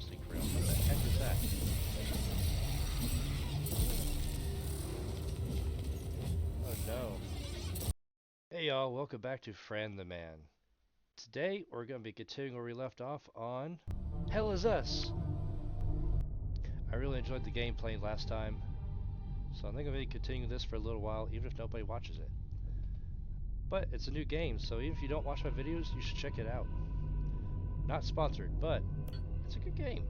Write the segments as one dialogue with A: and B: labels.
A: interesting for real. What the heck is that? Oh no. Hey y'all, welcome back to Fran the Man. Today we're going to be continuing where we left off on Hell Is Us. I really enjoyed the gameplay last time, so I think I'm going to be continuing this for a little while, even if nobody watches it. But it's a new game, so even if you don't watch my videos, you should check it out. Not sponsored, but it's a good game.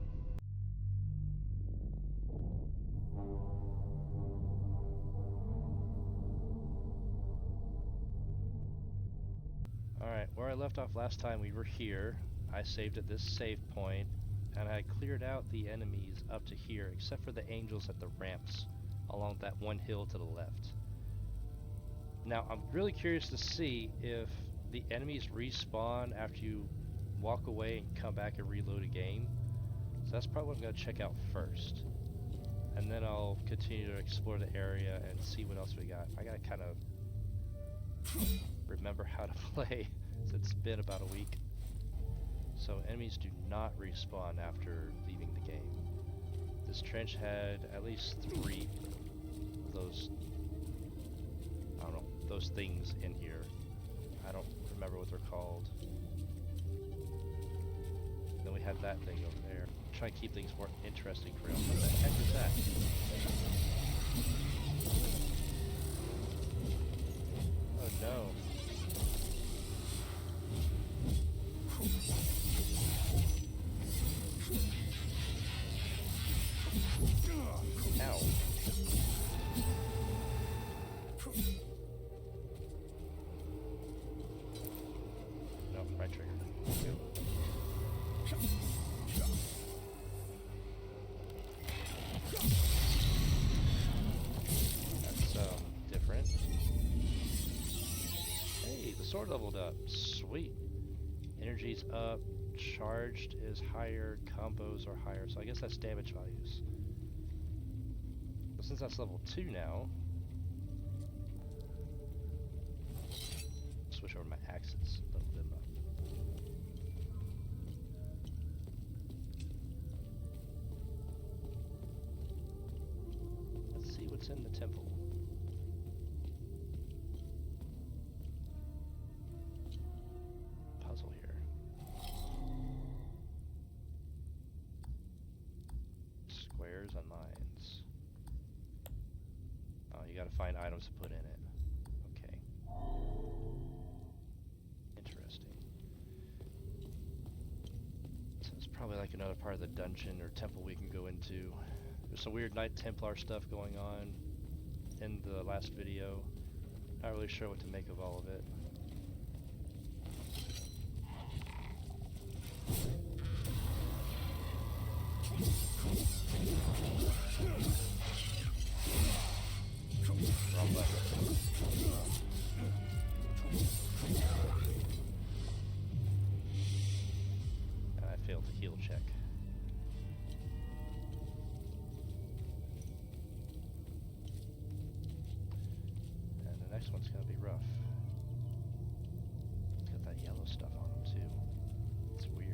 A: Alright, where I left off last time, we were here. I saved at this save point, and I cleared out the enemies up to here, except for the angels at the ramps along that one hill to the left. Now, I'm really curious to see if the enemies respawn after you walk away and come back and reload a game. So that's probably what I'm going to check out first. And then I'll continue to explore the area and see what else we got. I got to kind of remember how to play since it's been about a week. So enemies do not respawn after leaving the game. This trench had at least 3 of those, I don't know, those things in here. I don't remember what they're called. Then we had that thing over there. Try to keep things more interesting for real. What the heck is that? Oh no. Ow. Nope, right trigger. That's different. Hey, the sword leveled up. Sweet. Energy's up. Charged is higher. Combos are higher. So I guess that's damage values. But since that's level 2 now, switch over my axes. Level them up. Let's see what's in the temple. Puzzle here. Squares on mines. Oh, you gotta find items to put in it. Okay. Interesting. So it's probably like another part of the dungeon or temple we can go into. There's some weird Knight Templar stuff going on in the last video. Not really sure what to make of all of it. Wrong button. And I failed the heal check. And the next one's gonna be rough. It's got that yellow stuff on them too. It's weird.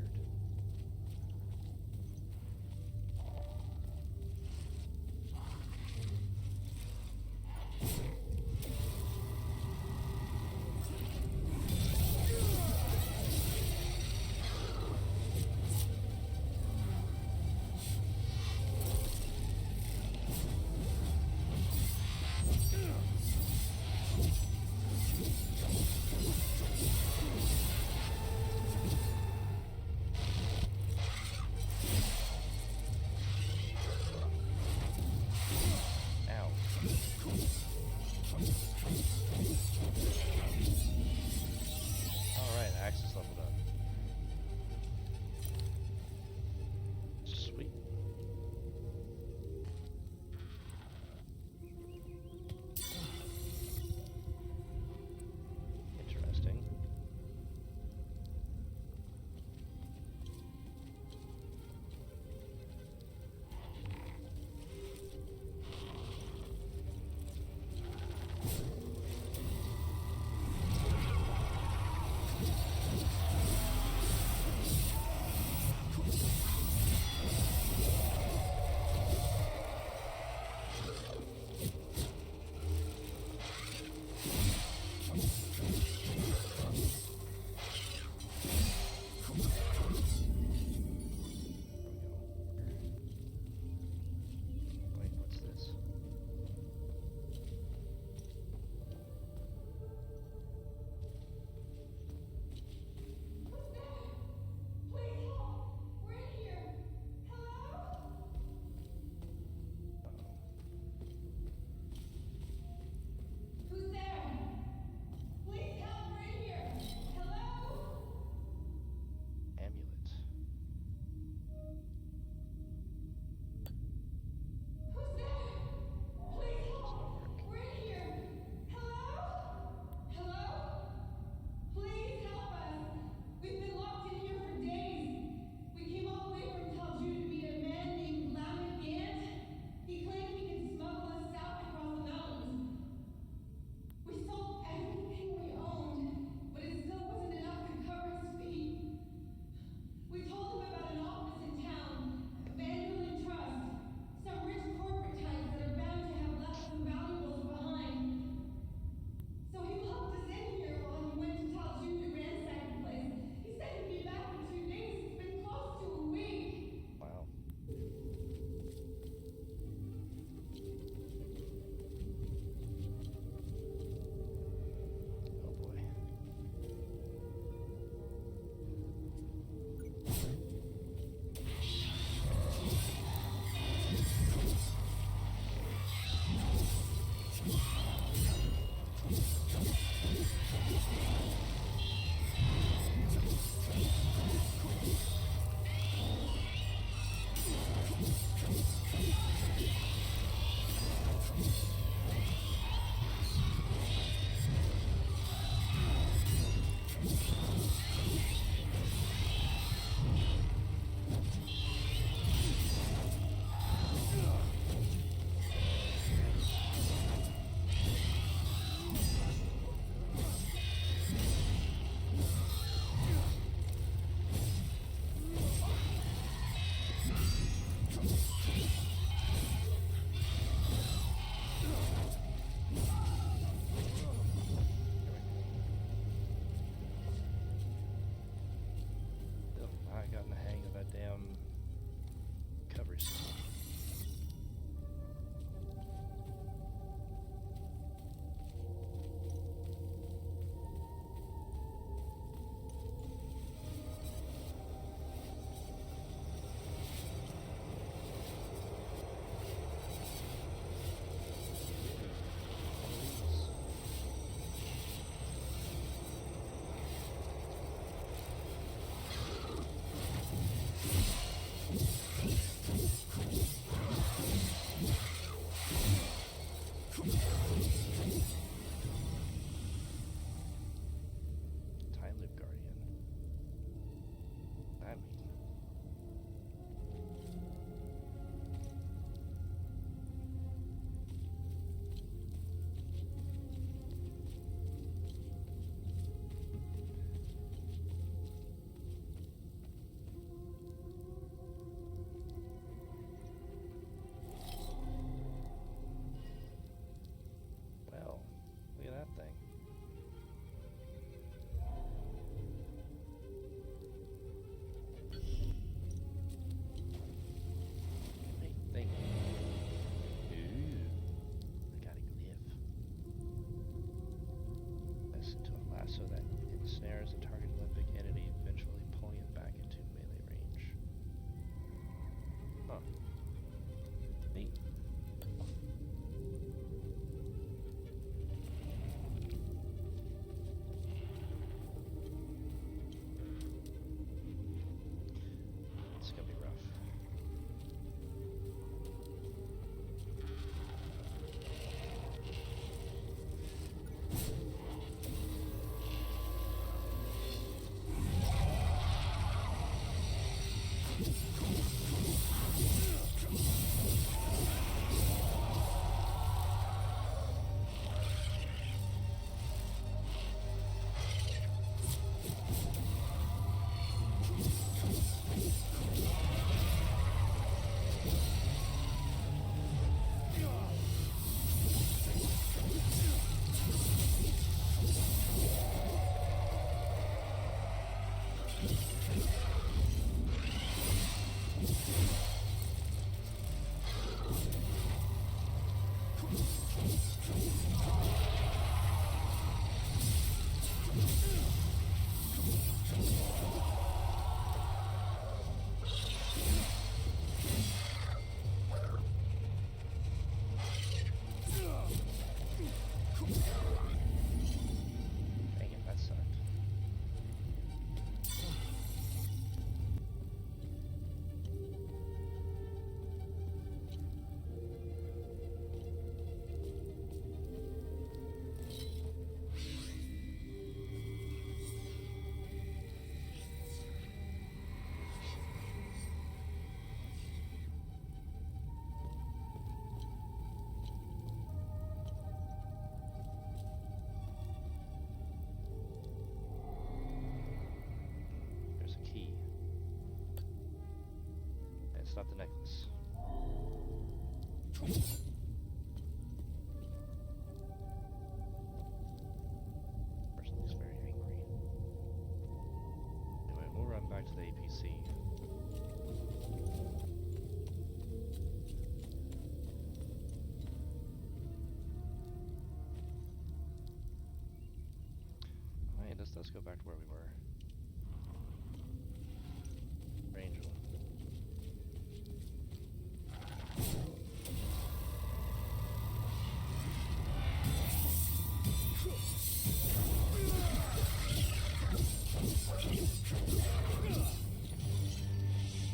A: not the necklace. Person looks very angry. Anyway, we'll run back to the APC. Alright, let's go back to where we were. Angel.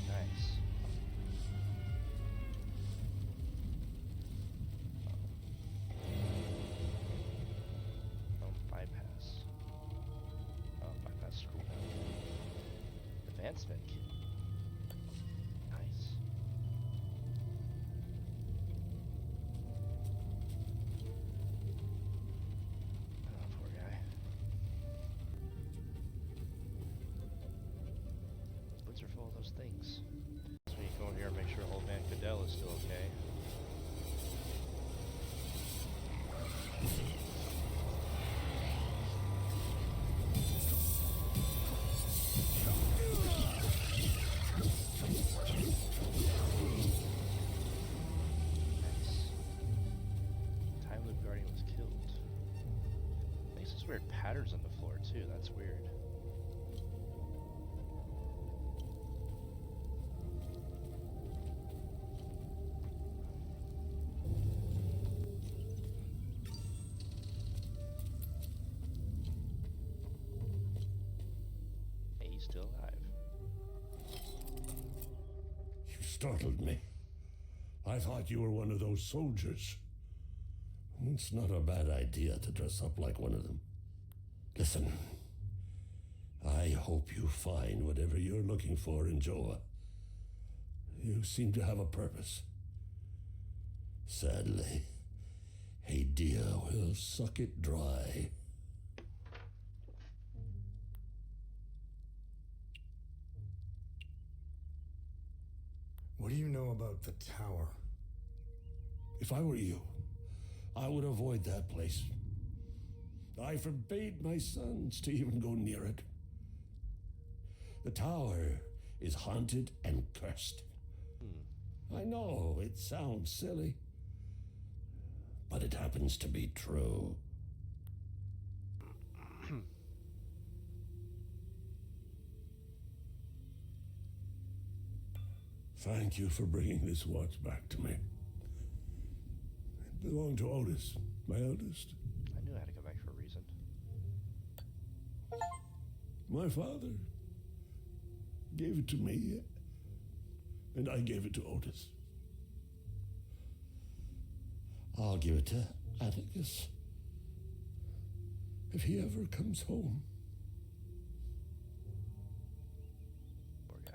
A: Nice. Bypass. Oh, bypass school. Advancement. Nice. Oh, poor guy. Woods are full of those things. So we go in here and make sure old man Cadell is still okay. Weird patterns on the floor too, that's weird. Hey, he's still alive.
B: You startled me. I thought you were one of those soldiers. It's not a bad idea to dress up like one of them. Listen, I hope you find whatever you're looking for in Jova. You seem to have a purpose. Sadly, Hadia will suck it dry.
C: What do you know about the tower?
B: If I were you, I would avoid that place. I forbade my sons to even go near it. The tower is haunted and cursed. I know it sounds silly, but it happens to be true. Thank you for bringing this watch back to me. It belonged to Otis, my eldest.
A: I knew I had to go back for a reason.
B: My father gave it to me, and I gave it to Otis. I'll give it to Atticus if he ever comes home.
A: Poor guy.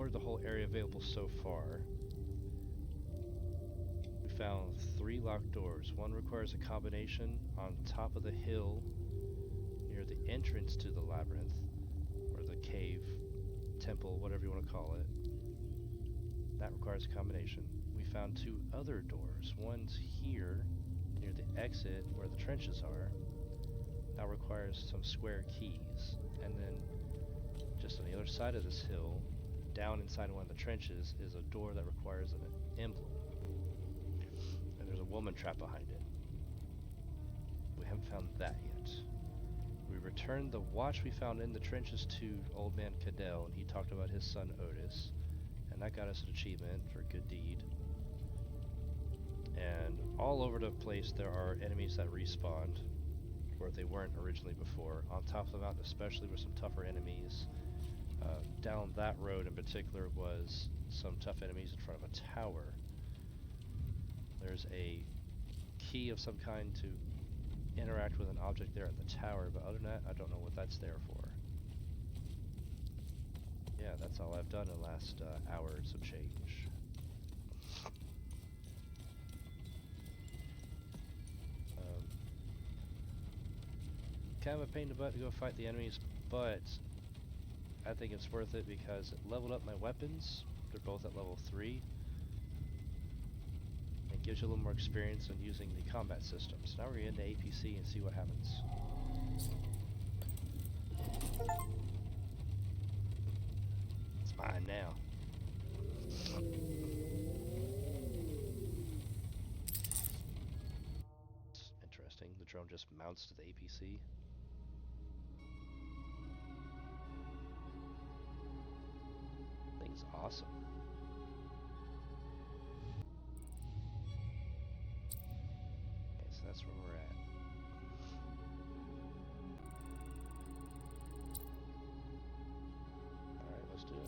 A: scoured the whole area available so far. We found 3 locked doors. One requires a combination on top of the hill near the entrance to the labyrinth, or the cave, temple, whatever you want to call it. That requires a combination. We found 2 other doors. One's here, near the exit where the trenches are. That requires some square keys. And then, just on the other side of this hill, down inside one of the trenches, is a door that requires an emblem. And there's a woman trapped behind it. We haven't found that yet. We returned the watch we found in the trenches to Old Man Cadell, and he talked about his son Otis. And that got us an achievement for a good deed. And all over the place there are enemies that respawned where they weren't originally before. On top of the mountain especially were some tougher enemies. Down that road in particular was some tough enemies in front of a tower. There's a key of some kind to interact with an object there at the tower, but other than that, I don't know what that's there for. Yeah, that's all I've done in the last hour and some change. Kind of a pain in the butt to go fight the enemies, but I think it's worth it because it leveled up my weapons. They're both at level 3. And gives you a little more experience in using the combat systems. Now we're going to get into APC and see what happens. It's mine now. It's interesting. The drone just mounts to the APC. Thing's awesome. Okay, so that's where we're at. Alright, let's do it.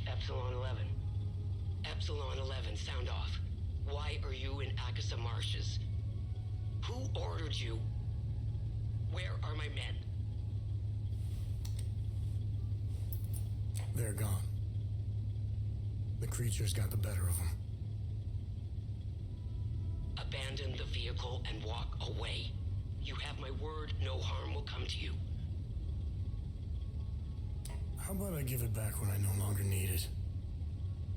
D: Epsilon 11. Epsilon 11, sound off. Why are you in Akasa Marshes? Who ordered you? Where are my men?
C: They're gone. The creatures got the better of them.
D: Abandon the vehicle and walk away. You have my word, no harm will come to you.
C: How about I give it back when I no longer need it?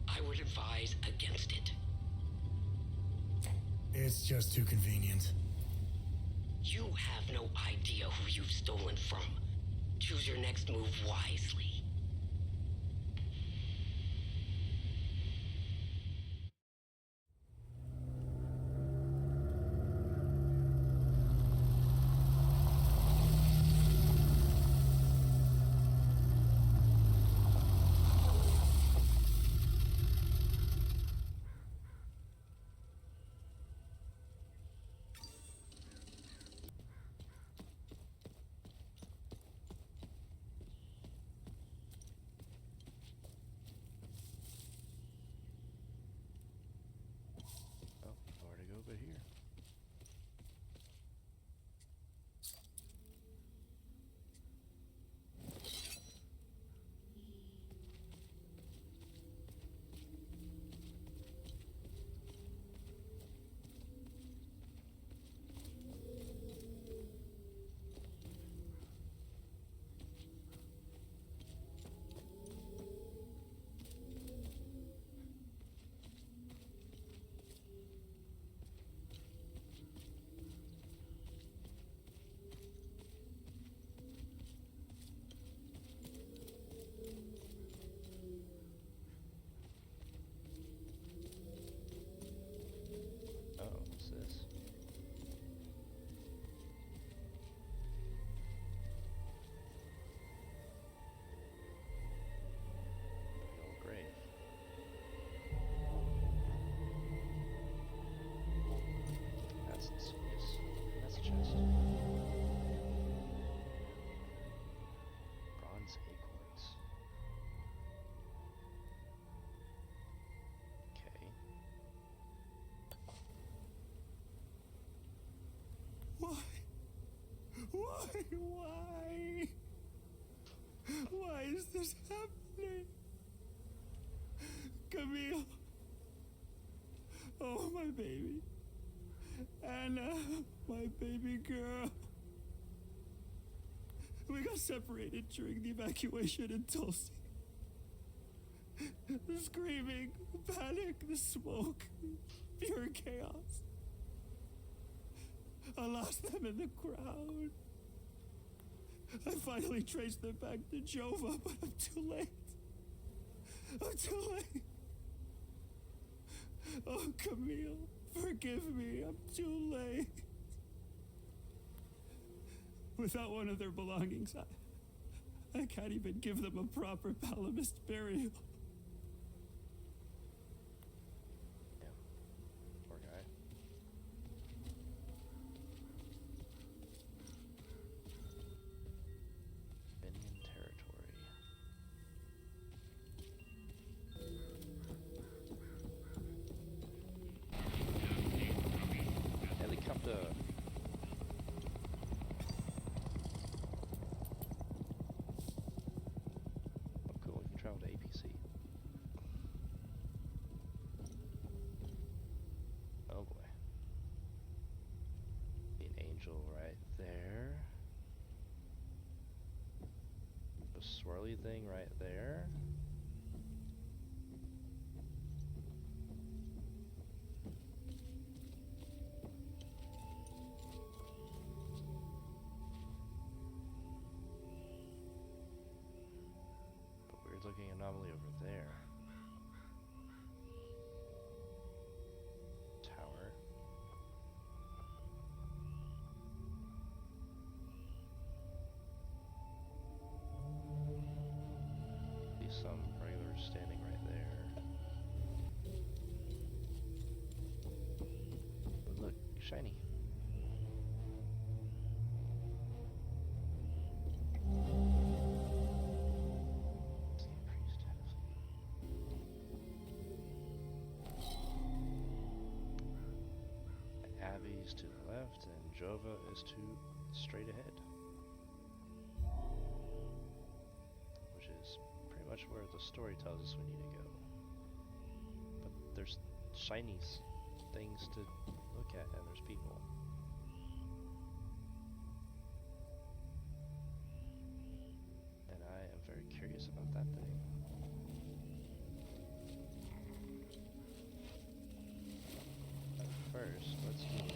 D: I would advise against it.
C: It's just too convenient.
D: You have no idea who you've stolen from. Choose your next move wisely.
C: Why? Why is this happening? Camille. Oh, my baby. Anna, my baby girl. We got separated during the evacuation in Tulsi. The screaming, the panic, the smoke, pure chaos. I lost them in the crowd. I finally traced them back to Jova, but I'm too late. I'm too late. Oh, Camille, forgive me. I'm too late. Without one of their belongings, I can't even give them a proper Palamist burial.
A: Damn. Poor guy. Minion territory. Helicopter. Oh, cool. You can travel to APC. Oh boy. An angel right there. A swirly thing right there. But weird looking anomaly over there. Tower. See some regulars standing right there. But look, shiny. Sea priestess. Abby's to the left and Jova is to straight ahead. Which is pretty much where the story tells us we need to go. But there's shiny things to look at and there's people. And I am very curious about that thing. But first, let's move.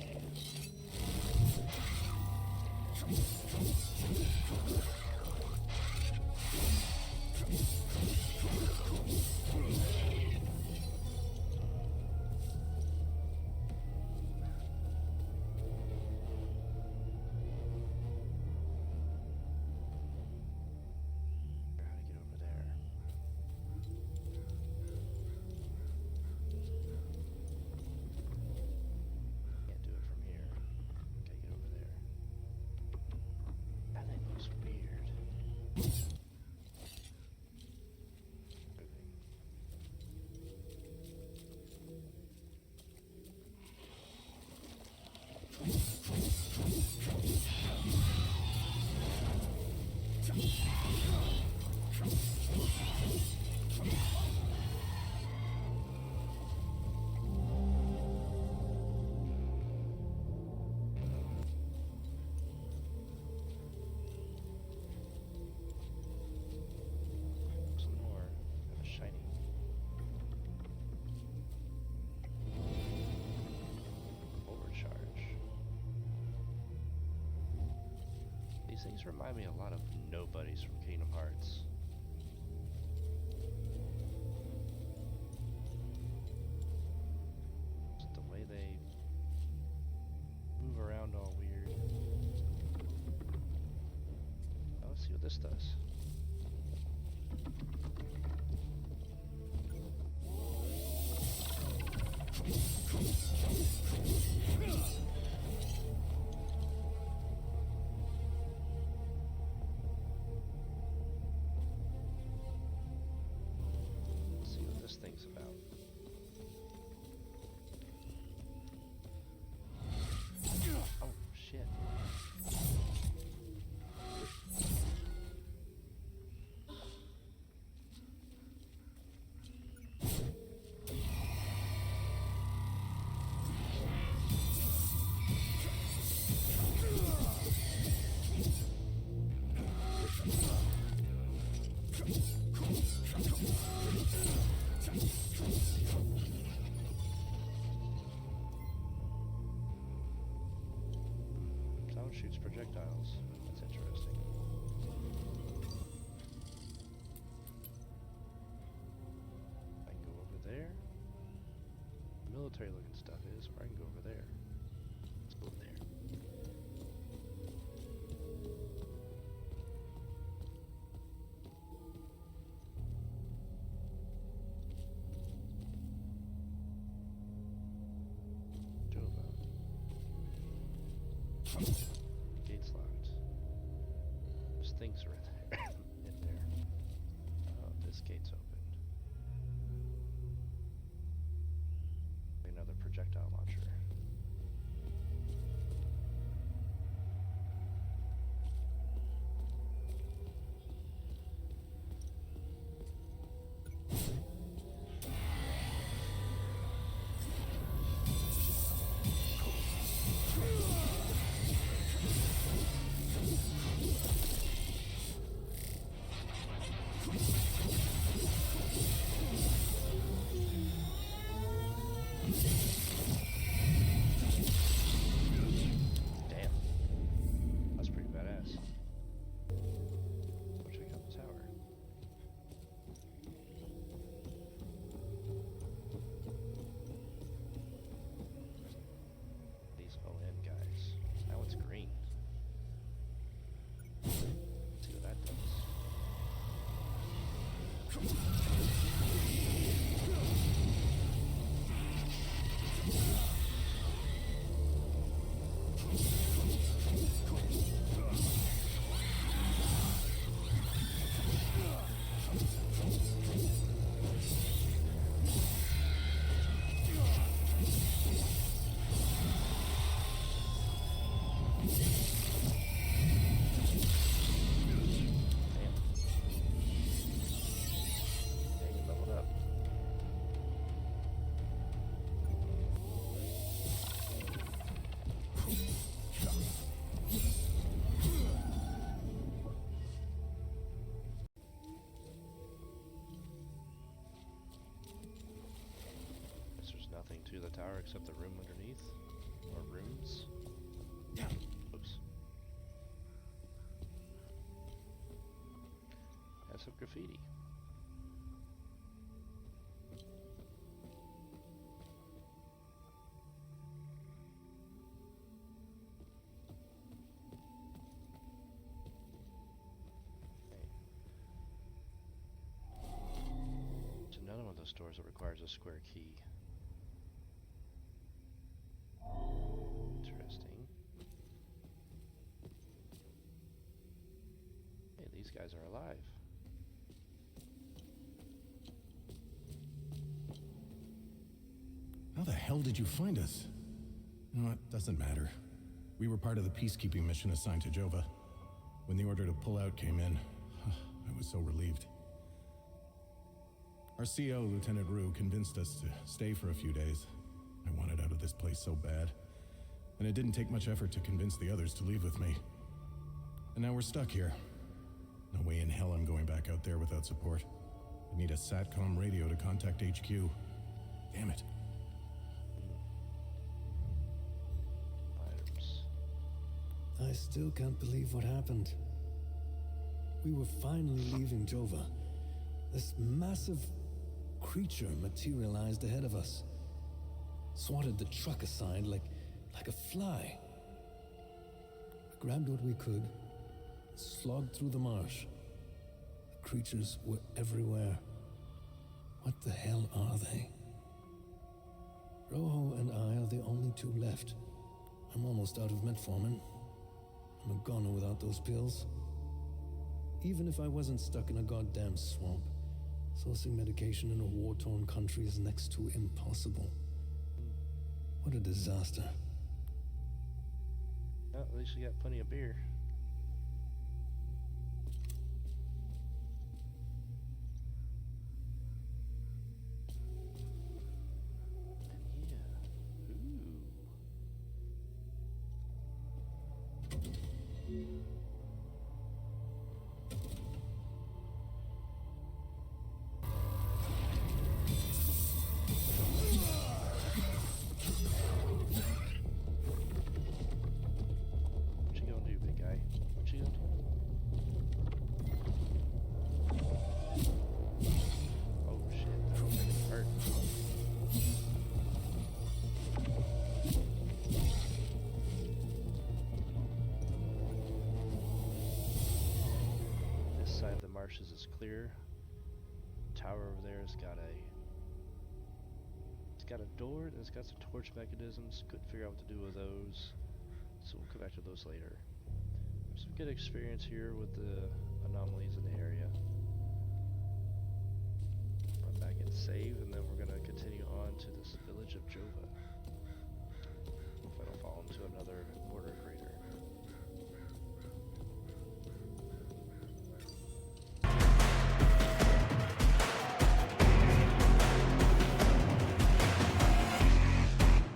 A: How to get over there. Can't do it from here. Okay, get over there. That thing looks weird. Moving. Some more. And a shiny. Overcharge. These things remind me a lot of nobodies from Kingdom Hearts. Just the way they move around all weird. Oh, let's see what this does. Let's see what this thing's about. Oh, shit. shoots projectiles. That's interesting. I can go over there. The military looking stuff is, or I can go over there. Let's go over there. Jova. Gate's locked. There's things right there. In there. Oh, this gate's open. Another projectile launcher. Damn. That's pretty badass. What should we got in the tower? These ON guys. Now it's green. Let's see what that does. Dang, it leveled up. Guess there's nothing to the tower except the room underneath. Or rooms. Oops. Have some graffiti. It's another one of those doors that requires a square key. Interesting. Hey, these guys are alive.
E: How the hell did you find us? You know what? Doesn't matter. We were part of the peacekeeping mission assigned to Jova. When the order to pull out came in, I was so relieved. Our CO, Lieutenant Rue, convinced us to stay for a few days. I wanted out of this place so bad. And it didn't take much effort to convince the others to leave with me. And now we're stuck here. No way in hell I'm going back out there without support. I need a SATCOM radio to contact HQ. Damn it.
A: Items.
C: I still can't believe what happened. We were finally leaving Jova. This massive creature materialized ahead of us. Swatted the truck aside like a fly. We grabbed what we could, slogged through the marsh. The creatures were everywhere. What the hell are they? Rojo and I are the only two left. I'm almost out of metformin. I'm a goner without those pills. Even if I wasn't stuck in a goddamn swamp, sourcing medication in a war-torn country is next to impossible. What a disaster.
A: Well, at least you got plenty of beer. And yeah. Ooh. What you Marshes is clear. Tower over there has got a door and it's got some torch mechanisms. Couldn't figure out what to do with those, so we'll come back to those later. Some good experience here with the anomalies in the area. Run back and save, and then we're gonna continue on to this village of Jova. If I don't fall into another border agreement.